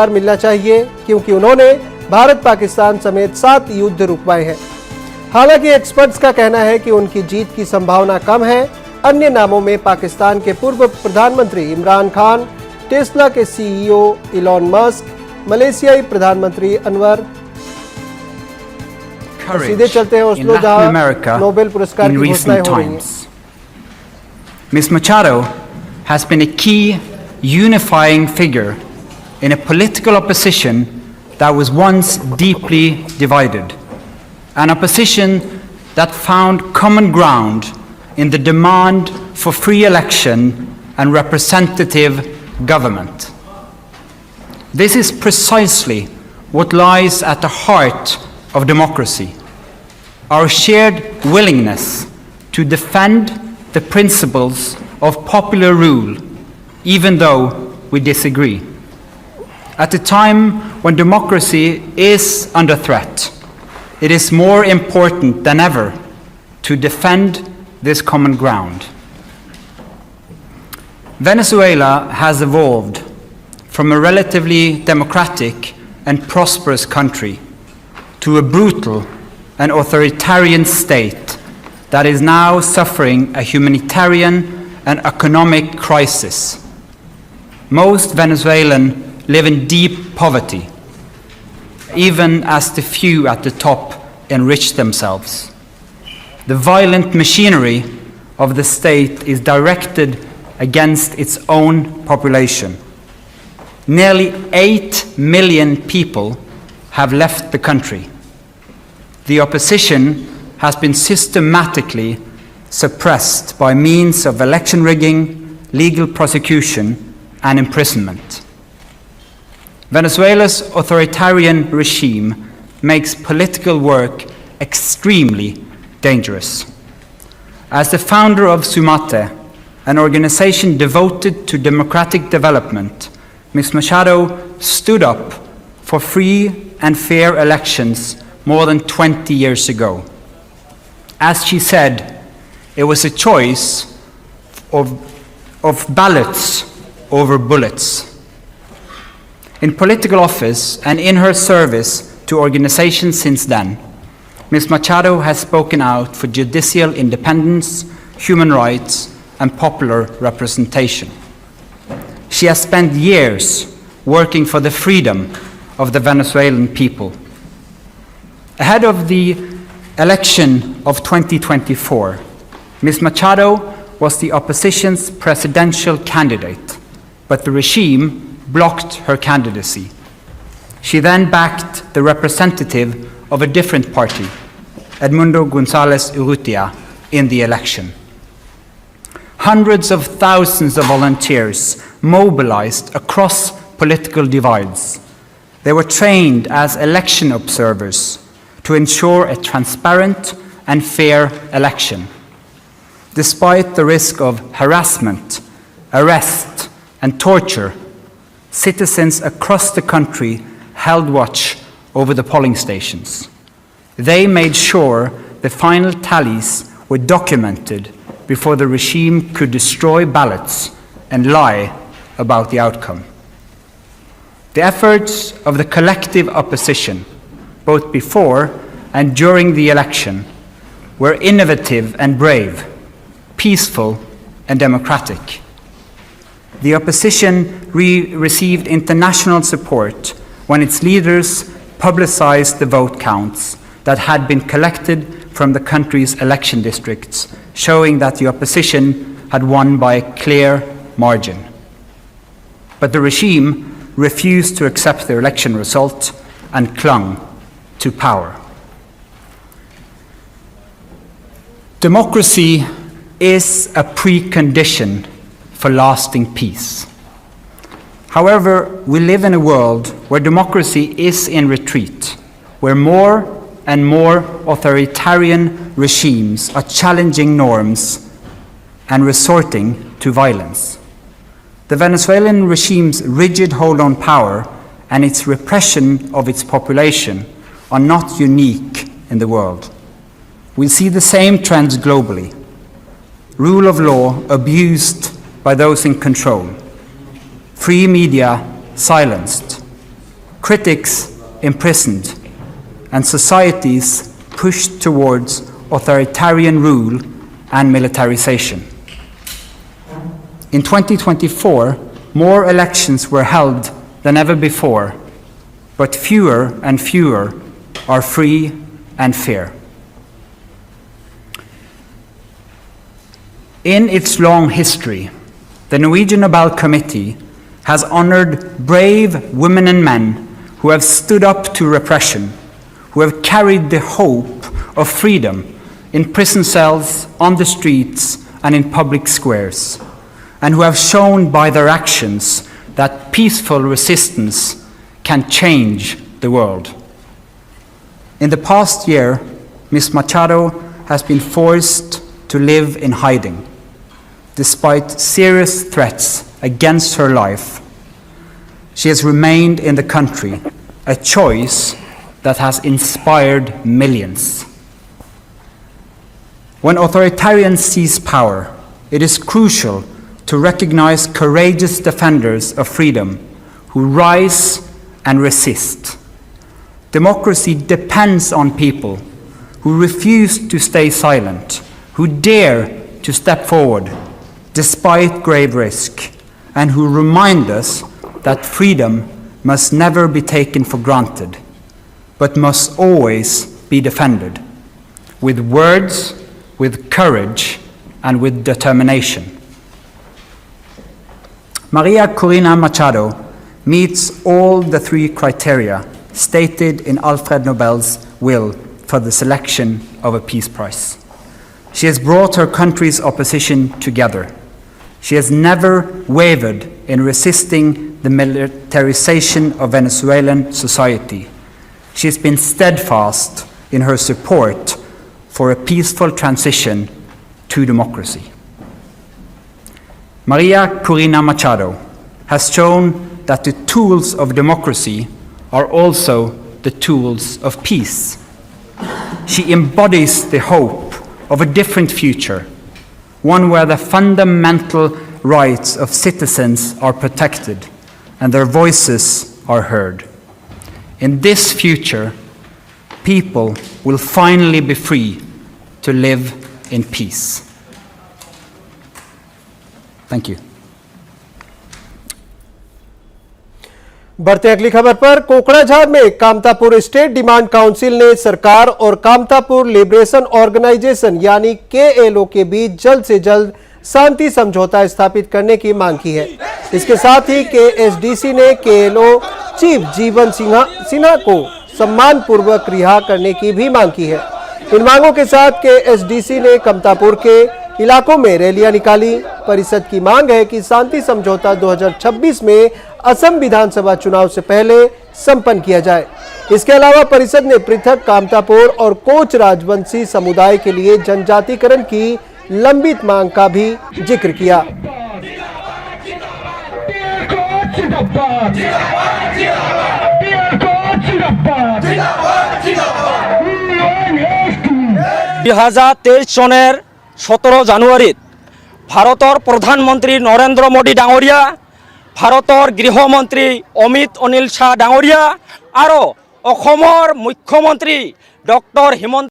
मिलना चाहिए क्योंकि उन्होंने भारत पाकिस्तान समेत 7 युद्ध रुकवाए हैं। हालांकि एक्सपर्ट्स का कहना है कि उनकी जीत की संभावना कम है। अन्य नामों में पाकिस्तान के पूर्व प्रधानमंत्री इमरान खान, टेस्ला के सीईओ इलॉन मस्क, मलेशियाई प्रधानमंत्री अनवर। सीधे चलते हैं ओस्लो, जहां नोबेल पुरस्कार की घोषणाएं हो रही हैं। Ms. Machado has been a key unifying figure in a political opposition that was once deeply divided, an opposition that found common ground in the demand for free election and representative government. This is precisely what lies at the heart of democracy, our shared willingness to defend the principles of popular rule, even though we disagree. At a time when democracy is under threat, it is more important than ever to defend this common ground. Venezuela has evolved from a relatively democratic and prosperous country to a brutal and authoritarian state that is now suffering a humanitarian and economic crisis. Most Venezuelans live in deep poverty, even as the few at the top enrich themselves. The violent machinery of the state is directed against its own population. Nearly 8 million people have left the country. The opposition has been systematically suppressed by means of election rigging, legal prosecution, and imprisonment. Venezuela's authoritarian regime makes political work extremely dangerous. As the founder of Sumate, an organization devoted to democratic development, Ms. Machado stood up for free and fair elections more than 20 years ago. As she said, it was a choice of ballots over bullets. In political office and in her service to organizations since then, Ms. Machado has spoken out for judicial independence, human rights, and popular representation. She has spent years working for the freedom of the Venezuelan people. Ahead of the election of 2024, Ms. Machado was the opposition's presidential candidate, but the regime blocked her candidacy. She then backed the representative of a different party, Edmundo González Urrutia, in the election. Hundreds of thousands of volunteers mobilized across political divides. They were trained as election observers to ensure a transparent and fair election. Despite the risk of harassment, arrest, and torture, citizens across the country held watch over the polling stations. They made sure the final tallies were documented before the regime could destroy ballots and lie about the outcome. The efforts of the collective opposition, both before and during the election, were innovative and brave, peaceful and democratic. The opposition received international support when its leaders publicized the vote counts that had been collected from the country's election districts, showing that the opposition had won by a clear margin. But the regime refused to accept the election result and clung to power. Democracy is a precondition for lasting peace. However, we live in a world where democracy is in retreat, where more and more authoritarian regimes are challenging norms and resorting to violence. The Venezuelan regime's rigid hold on power and its repression of its population are not unique in the world. We see the same trends globally. Rule of law abused by those in control, free media silenced, critics imprisoned, and societies pushed towards authoritarian rule and militarization. In 2024, more elections were held than ever before, but fewer and fewer are free and fair. In its long history, the Norwegian Nobel Committee has honored brave women and men who have stood up to repression, who have carried the hope of freedom in prison cells, on the streets, and in public squares, and who have shown by their actions that peaceful resistance can change the world. In the past year, Ms. Machado has been forced to live in hiding. Despite serious threats against her life, she has remained in the country, a choice that has inspired millions. When authoritarians seize power, it is crucial to recognize courageous defenders of freedom who rise and resist. Democracy depends on people who refuse to stay silent, who dare to step forward despite grave risk, and who remind us that freedom must never be taken for granted, but must always be defended, with words, with courage, and with determination. Maria Corina Machado meets all the three criteria stated in Alfred Nobel's will for the selection of a Peace Prize. She has brought her country's opposition together. She has never wavered in resisting the militarization of Venezuelan society. She has been steadfast in her support for a peaceful transition to democracy. Maria Corina Machado has shown that the tools of democracy are also the tools of peace. She embodies the hope of a different future, one where the fundamental rights of citizens are protected and their voices are heard. In this future, people will finally be free to live in peace. Thank you. बढ़ते अगली खबर पर। कोकड़ाझार में Kamtapur state demand council ने सरकार और Kamtapur liberation organisation यानी KLO के बीच जल्द से जल्द शांति समझौता स्थापित करने की मांग की है। इसके साथ ही KSDC ने KLO चीफ जीवन सिन्हा को सम्मानपूर्वक रिहा करने की भी मांग की है। इन मांगों के साथ KSDC ने कामतापुर के इलाकों में रैलियां निकाली। परिषद की मांग है कि शांति समझौता 2026 में असम विधानसभा चुनाव से पहले संपन्न किया जाए। इसके अलावा परिषद ने पृथक कामतापुर और कोच राजवंशी समुदाय के लिए जनजातिकरण की लंबित मांग का भी जिक्र किया। सनेर 17 জানুয়ারিত ভারতৰ প্ৰধানমন্ত্ৰী নৰেন্দ্ৰ মোদী ডাঙৰীয়া, ভাৰতৰ গৃহমন্ত্ৰী অমিত অনিল শাহ ডাঙৰীয়া আৰু অসমৰ মুখ্যমন্ত্ৰী ডক্টৰ হিমন্ত